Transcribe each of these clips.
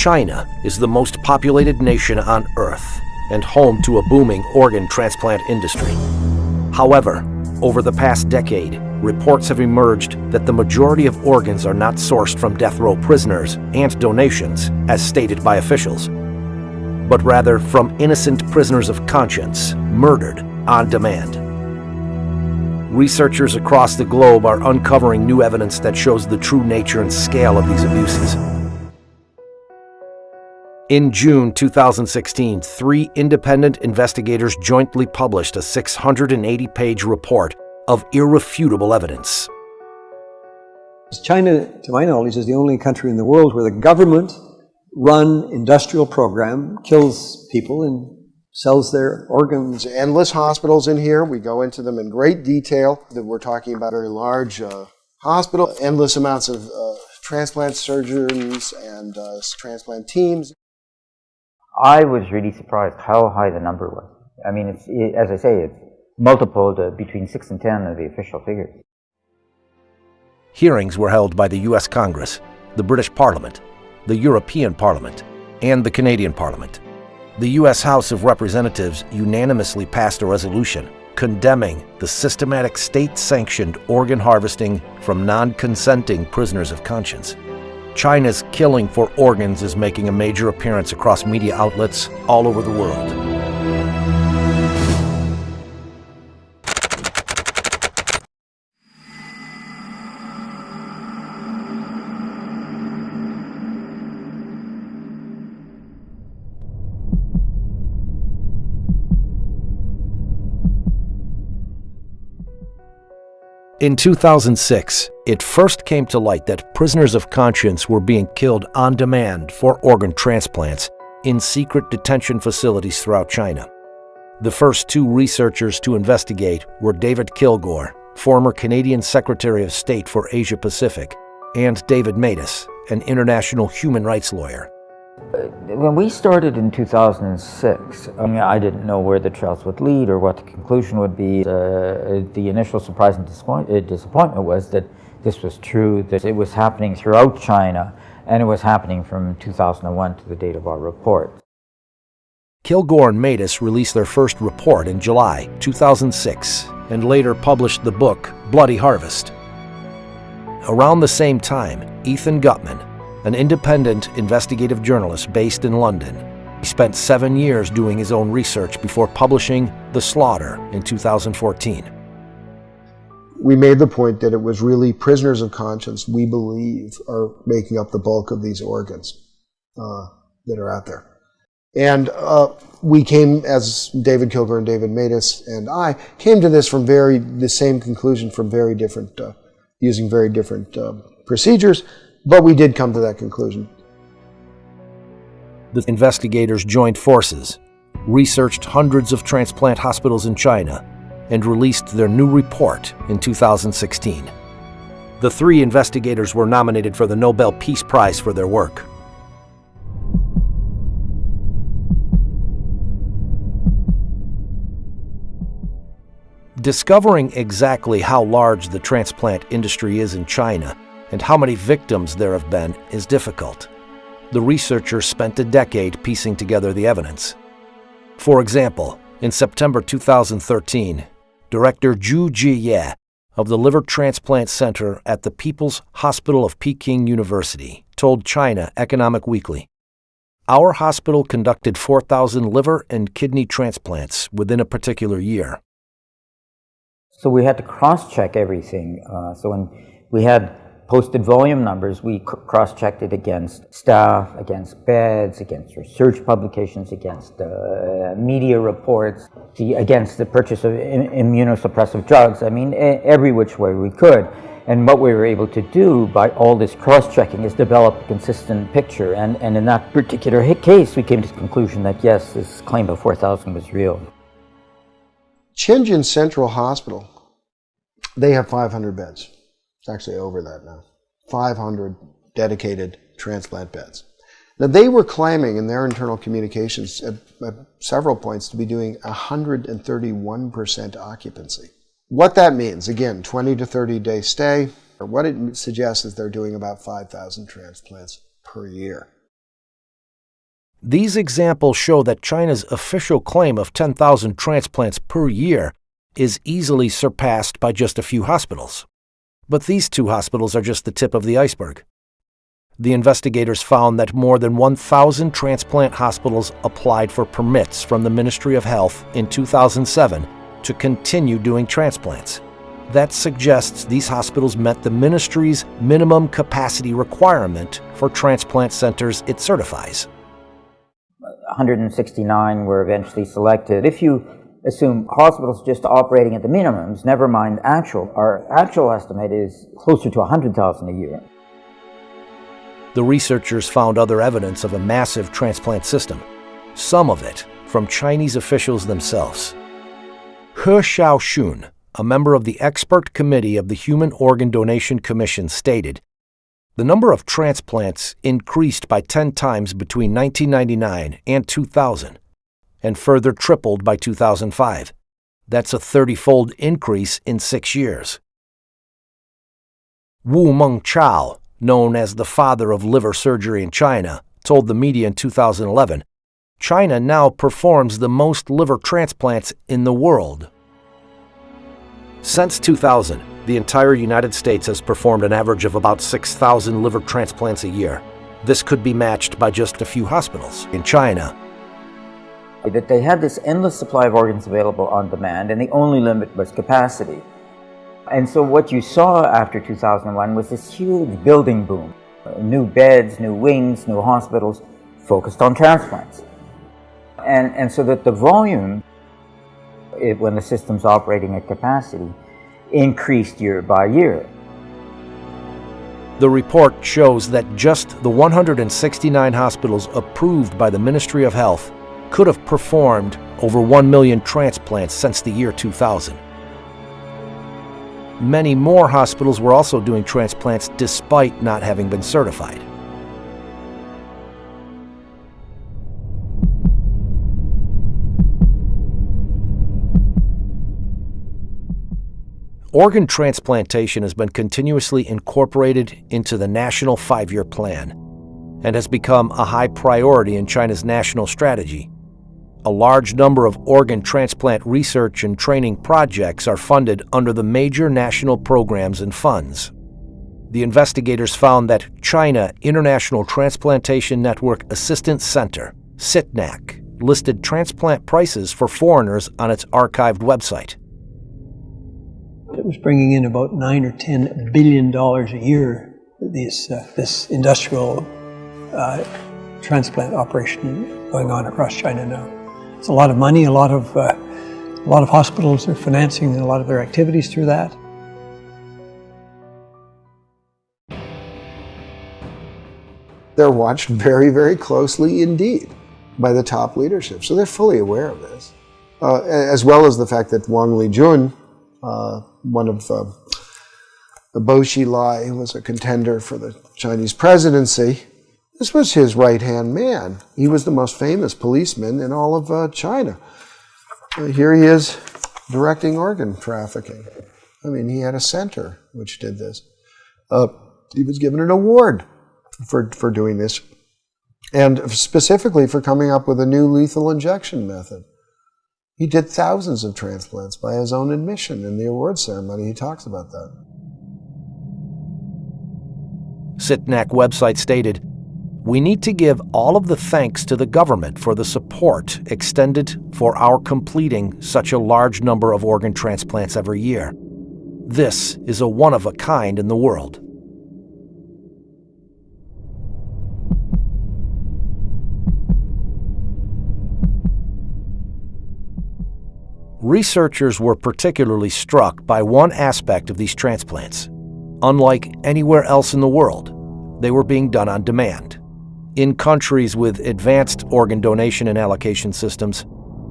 China is the most populated nation on Earth and home to a booming organ transplant industry. However, over the past decade, reports have emerged that the majority of organs are not sourced from death row prisoners and donations, as stated by officials, but rather from innocent prisoners of conscience murdered on demand. Researchers across the globe are uncovering new evidence that shows the true nature and scale of these abuses. In June 2016, 3 independent investigators jointly published a 680-page report of irrefutable evidence. China, to my knowledge, is the only country in the world where the government-run industrial program kills people and sells their organs. Endless hospitals in here. We go into them in great detail. That we're talking about a very large hospital, endless amounts of transplant surgeons and transplant teams. I was really surprised how high the number was. I mean, as I say, it's multiple between 6 and 10 of the official figures. Hearings were held by the U.S. Congress, the British Parliament, the European Parliament, and the Canadian Parliament. The U.S. House of Representatives unanimously passed a resolution condemning the systematic state-sanctioned organ harvesting from non-consenting prisoners of conscience. China's killing for organs is making a major appearance across media outlets all over the world. In 2006, it first came to light that prisoners of conscience were being killed on demand for organ transplants in secret detention facilities throughout China. The first 2 researchers to investigate were David Kilgour, former Canadian Secretary of State for Asia Pacific, and David Matas, an international human rights lawyer. When we started in 2006, I didn't know where the trials would lead or what the conclusion would be. The initial surprise and disappointment was that this was true, that it was happening throughout China, and it was happening from 2001 to the date of our report. Kilgour and Matas released their first report in July 2006 and later published the book Bloody Harvest. Around the same time, Ethan Gutmann, an independent investigative journalist based in London, he spent 7 years doing his own research before publishing The Slaughter in 2014. We made the point that it was really prisoners of conscience, we believe, are making up the bulk of these organs that are out there. And we came, as David Kilgour and David Matas and I, came to this from the same conclusion from very different, using very different procedures, but we did come to that conclusion. The investigators joined forces, researched hundreds of transplant hospitals in China, and released their new report in 2016. The 3 investigators were nominated for the Nobel Peace Prize for their work. Discovering exactly how large the transplant industry is in China and how many victims there have been is difficult. The researchers spent a decade piecing together the evidence. For example, in September 2013, Director Zhu Jiye of the Liver Transplant Center at the People's Hospital of Peking University told China Economic Weekly, "Our hospital conducted 4,000 liver and kidney transplants within a particular year." So we had to cross-check everything. So when we had posted volume numbers, we cross-checked it against staff, against beds, against research publications, against media reports, against the purchase of immunosuppressive drugs. I mean, every which way we could. And what we were able to do by all this cross-checking is develop a consistent picture. And in that particular case, we came to the conclusion that yes, this claim of 4,000 was real. Shenzhen Central Hospital, they have 500 beds. It's actually over that now. 500 dedicated transplant beds. Now, they were claiming in their internal communications at several points to be doing 131% occupancy. What that means, again, 20 to 30 day stay, or what it suggests is they're doing about 5,000 transplants per year. These examples show that China's official claim of 10,000 transplants per year is easily surpassed by just a few hospitals. But these two hospitals are just the tip of the iceberg. The investigators found that more than 1,000 transplant hospitals applied for permits from the Ministry of Health in 2007 to continue doing transplants. That suggests these hospitals met the ministry's minimum capacity requirement for transplant centers it certifies. 169 were eventually selected. If you assume hospitals just operating at the minimums, never mind our actual estimate is closer to 100,000 a year. The researchers found other evidence of a massive transplant system, some of it from Chinese officials themselves. He Xiaoxun, a member of the expert committee of the Human Organ Donation Commission, stated, "The number of transplants increased by 10 times between 1999 and 2000, and further tripled by 2005. That's a 30-fold increase in 6 years." Wu Mengchao, known as the father of liver surgery in China, told the media in 2011, "China now performs the most liver transplants in the world." Since 2000, the entire United States has performed an average of about 6,000 liver transplants a year. This could be matched by just a few hospitals in China. That they had this endless supply of organs available on demand, and the only limit was capacity. And so what you saw after 2001 was this huge building boom. New beds, new wings, new hospitals focused on transplants. And so that the volume, when the system's operating at capacity, increased year by year. The report shows that just the 169 hospitals approved by the Ministry of Health could have performed over 1 million transplants since the year 2000. Many more hospitals were also doing transplants despite not having been certified. Organ transplantation has been continuously incorporated into the National 5-Year Plan and has become a high priority in China's national strategy. A large number of organ transplant research and training projects are funded under the major national programs and funds. The investigators found that China International Transplantation Network Assistance Center, CITNAC, listed transplant prices for foreigners on its archived website. It was bringing in about $9 or $10 billion a year, this industrial transplant operation going on across China now. It's a lot of money. A lot of hospitals are financing a lot of their activities through that. They're watched very, very closely indeed by the top leadership. So they're fully aware of this, as well as the fact that Wang Lijun, one of Bo Xilai, who was a contender for the Chinese presidency, this was his right-hand man. He was the most famous policeman in all of China. Here he is directing organ trafficking. I mean, he had a center which did this. He was given an award for doing this, and specifically for coming up with a new lethal injection method. He did thousands of transplants by his own admission in the award ceremony. He talks about that. CITNAC website stated, "We need to give all of the thanks to the government for the support extended for our completing such a large number of organ transplants every year. This is a one-of-a-kind in the world." Researchers were particularly struck by one aspect of these transplants. Unlike anywhere else in the world, they were being done on demand. In countries with advanced organ donation and allocation systems,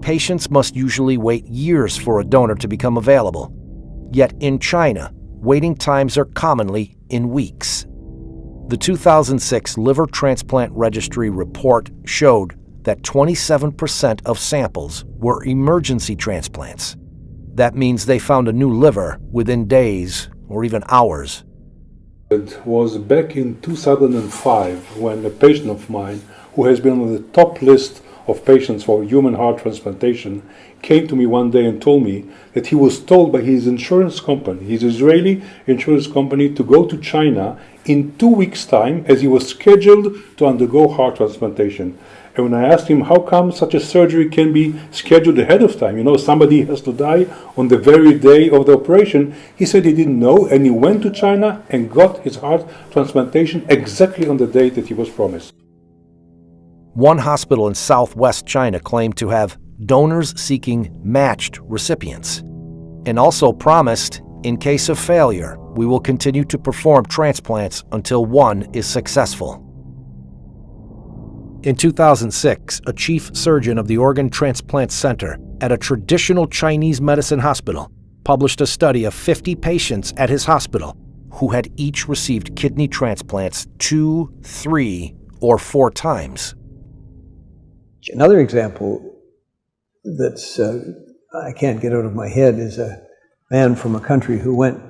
patients must usually wait years for a donor to become available. Yet in China, waiting times are commonly in weeks. The 2006 Liver Transplant Registry report showed that 27% of samples were emergency transplants. That means they found a new liver within days or even hours. It was back in 2005 when a patient of mine who has been on the top list of patients for human heart transplantation, came to me one day and told me that he was told by his insurance company, his Israeli insurance company, to go to China in 2 weeks' time as he was scheduled to undergo heart transplantation. And when I asked him how come such a surgery can be scheduled ahead of time, somebody has to die on the very day of the operation, he said he didn't know, and he went to China and got his heart transplantation exactly on the date that he was promised. One hospital in southwest China claimed to have donors seeking matched recipients, and also promised, in case of failure, we will continue to perform transplants until one is successful. In 2006, a chief surgeon of the Organ Transplant Center at a traditional Chinese medicine hospital published a study of 50 patients at his hospital who had each received kidney transplants 2, 3, or 4 times. Another example that's I can't get out of my head is a man from a country who went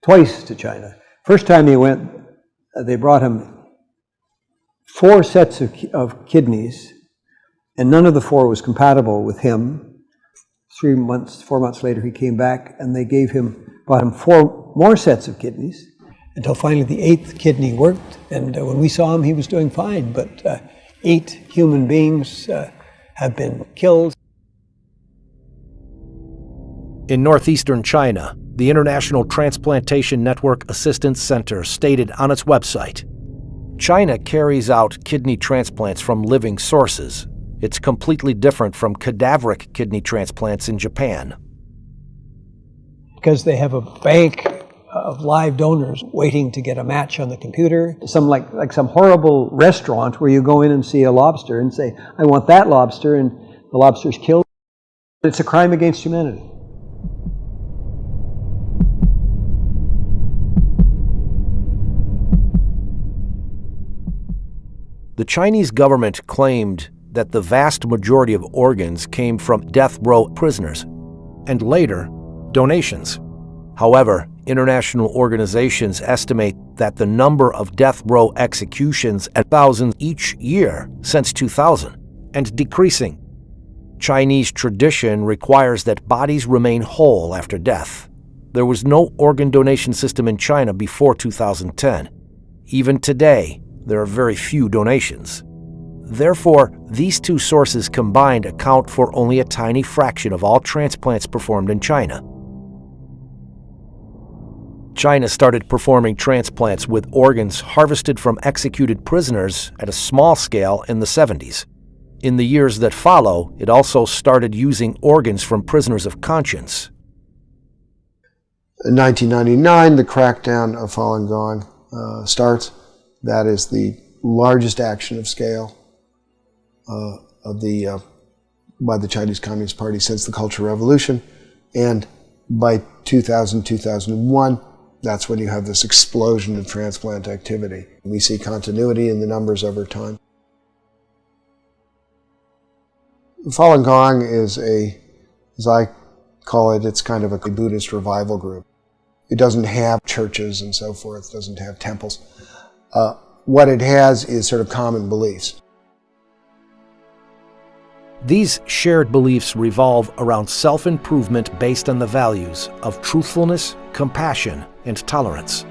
twice to China. First time he went, they brought him 4 sets of kidneys, and none of the 4 was compatible with him. 4 months later, he came back, and they brought him 4 more sets of kidneys, until finally the 8th kidney worked. And when we saw him, he was doing fine, but 8 human beings have been killed. In northeastern China, the International Transplantation Network Assistance Center stated on its website, China carries out kidney transplants from living sources. It's completely different from cadaveric kidney transplants in Japan. Because they have a bank of live donors waiting to get a match on the computer. Like some horrible restaurant where you go in and see a lobster and say, I want that lobster, and the lobster's killed. It's a crime against humanity. The Chinese government claimed that the vast majority of organs came from death row prisoners, and later, donations. However, international organizations estimate that the number of death row executions at thousands each year since 2000, and decreasing. Chinese tradition requires that bodies remain whole after death. There was no organ donation system in China before 2010. Even today, there are very few donations. Therefore, these 2 sources combined account for only a tiny fraction of all transplants performed in China. China started performing transplants with organs harvested from executed prisoners at a small scale in the 70s. In the years that follow, it also started using organs from prisoners of conscience. In 1999, the crackdown of Falun Gong starts. That is the largest action of scale by the Chinese Communist Party since the Cultural Revolution. And by 2000, 2001, that's when you have this explosion of transplant activity. We see continuity in the numbers over time. Falun Gong is as I call it, it's kind of a Buddhist revival group. It doesn't have churches and so forth, it doesn't have temples. What it has is sort of common beliefs. These shared beliefs revolve around self-improvement based on the values of truthfulness, compassion, and tolerance.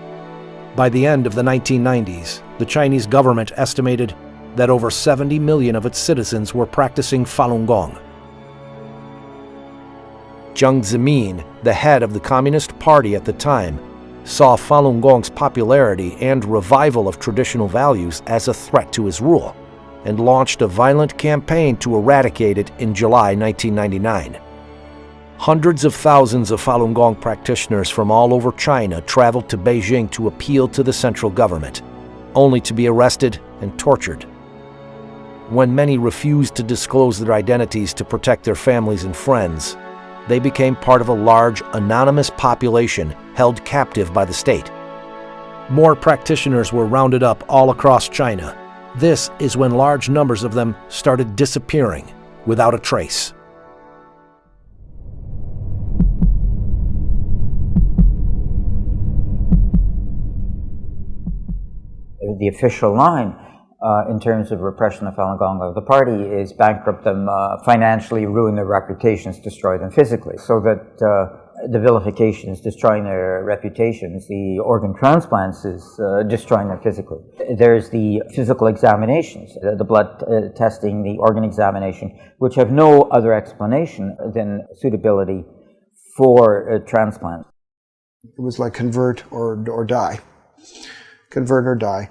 By the end of the 1990s, the Chinese government estimated that over 70 million of its citizens were practicing Falun Gong. Jiang Zemin, the head of the Communist Party at the time, saw Falun Gong's popularity and revival of traditional values as a threat to his rule, and launched a violent campaign to eradicate it in July 1999. Hundreds of thousands of Falun Gong practitioners from all over China traveled to Beijing to appeal to the central government, only to be arrested and tortured. When many refused to disclose their identities to protect their families and friends, they became part of a large, anonymous population held captive by the state. More practitioners were rounded up all across China. This is when large numbers of them started disappearing without a trace. The official line in terms of repression of Falun Gong. The party is bankrupt them financially, ruin their reputations, destroy them physically. So that the vilification is destroying their reputations. The organ transplants is destroying them physically. There's the physical examinations, the blood testing, the organ examination, which have no other explanation than suitability for transplant. It was like convert or die. Convert or die.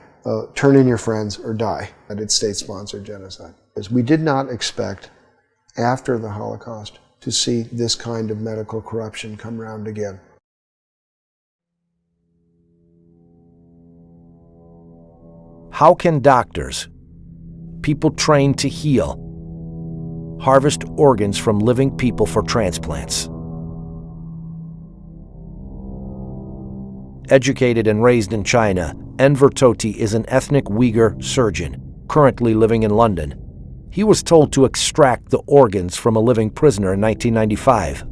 Turn in your friends or die. That it's state-sponsored genocide. We did not expect, after the Holocaust, to see this kind of medical corruption come round again. How can doctors, people trained to heal, harvest organs from living people for transplants? Educated and raised in China, Enver Tohti is an ethnic Uyghur surgeon, currently living in London. He was told to extract the organs from a living prisoner in 1995.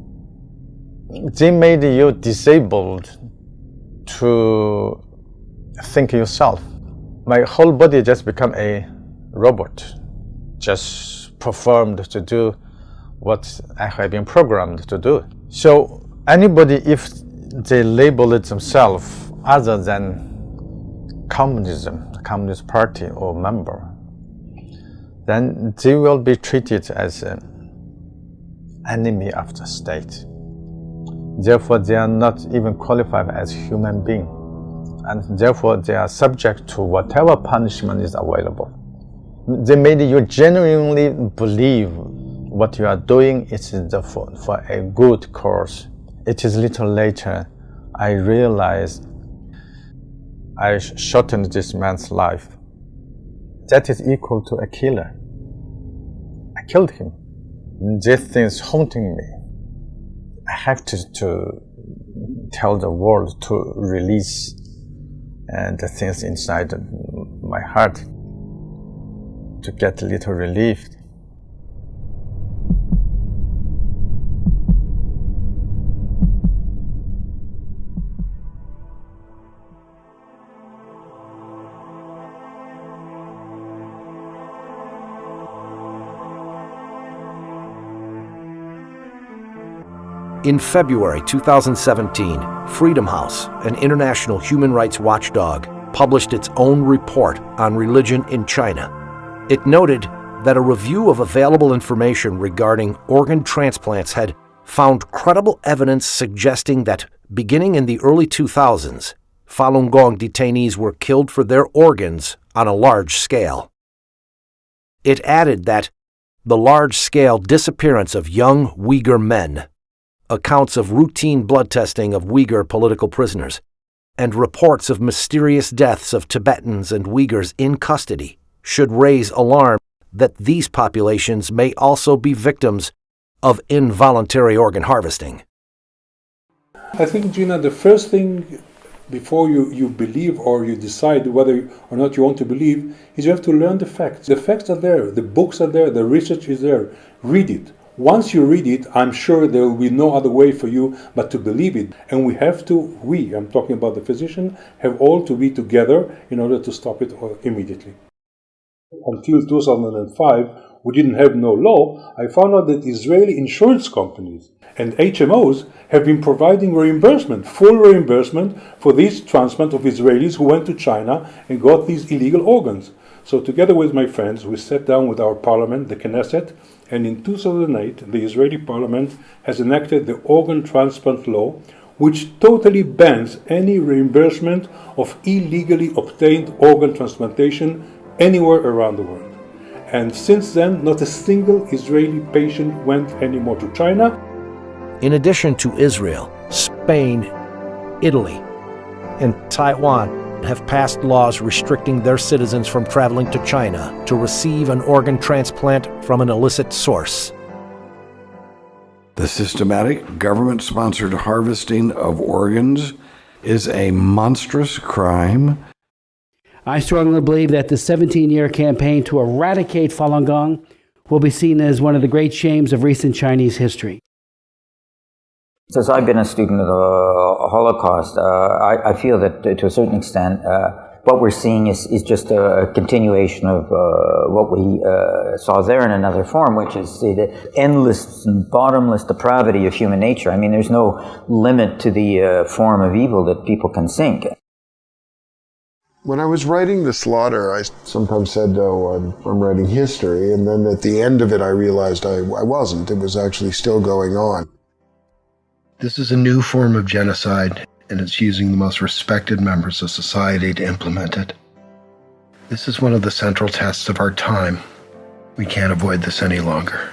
They made you disabled to think yourself. My whole body just become a robot, just performed to do what I have been programmed to do. So anybody, if they label it themselves other than communism, the Communist Party or member, then they will be treated as an enemy of the state. Therefore, they are not even qualified as human beings, and therefore they are subject to whatever punishment is available. They made you genuinely believe what you are doing is for a good cause. It is little later I realized I shortened this man's life. That is equal to a killer. I killed him. This thing is haunting me. I have to tell the world to release the things inside my heart to get a little relief. In February 2017, Freedom House, an international human rights watchdog, published its own report on religion in China. It noted that a review of available information regarding organ transplants had found credible evidence suggesting that, beginning in the early 2000s, Falun Gong detainees were killed for their organs on a large scale. It added that the large-scale disappearance of young Uyghur men, accounts of routine blood testing of Uyghur political prisoners, and reports of mysterious deaths of Tibetans and Uyghurs in custody should raise alarm that these populations may also be victims of involuntary organ harvesting. I think, Gina, the first thing before you believe or you decide whether or not you want to believe is you have to learn the facts. The facts are there, the books are there, the research is there. Read it. Once you read it, I'm sure there will be no other way for you but to believe it. And we have to, I'm talking about the physician, have all to be together in order to stop it immediately. Until 2005, we didn't have no law. I found out that Israeli insurance companies and HMOs have been providing reimbursement, full reimbursement for these transplant of Israelis who went to China and got these illegal organs. So together with my friends, we sat down with our parliament, the Knesset, and in 2008, the Israeli parliament has enacted the organ transplant law, which totally bans any reimbursement of illegally obtained organ transplantation anywhere around the world. And since then, not a single Israeli patient went anymore to China. In addition to Israel, Spain, Italy, and Taiwan have passed laws restricting their citizens from traveling to China to receive an organ transplant from an illicit source. The systematic, government-sponsored harvesting of organs is a monstrous crime. I strongly believe that the 17-year campaign to eradicate Falun Gong will be seen as one of the great shames of recent Chinese history. Since I've been a student of the Holocaust, I feel that to a certain extent what we're seeing is just a continuation of what we saw there in another form, which is the endless and bottomless depravity of human nature. I mean, there's no limit to the form of evil that people can sink. When I was writing The Slaughter, I sometimes said, oh, I'm writing history, and then at the end of it I realized I wasn't. It was actually still going on. This is a new form of genocide, and it's using the most respected members of society to implement it. This is one of the central tests of our time. We can't avoid this any longer.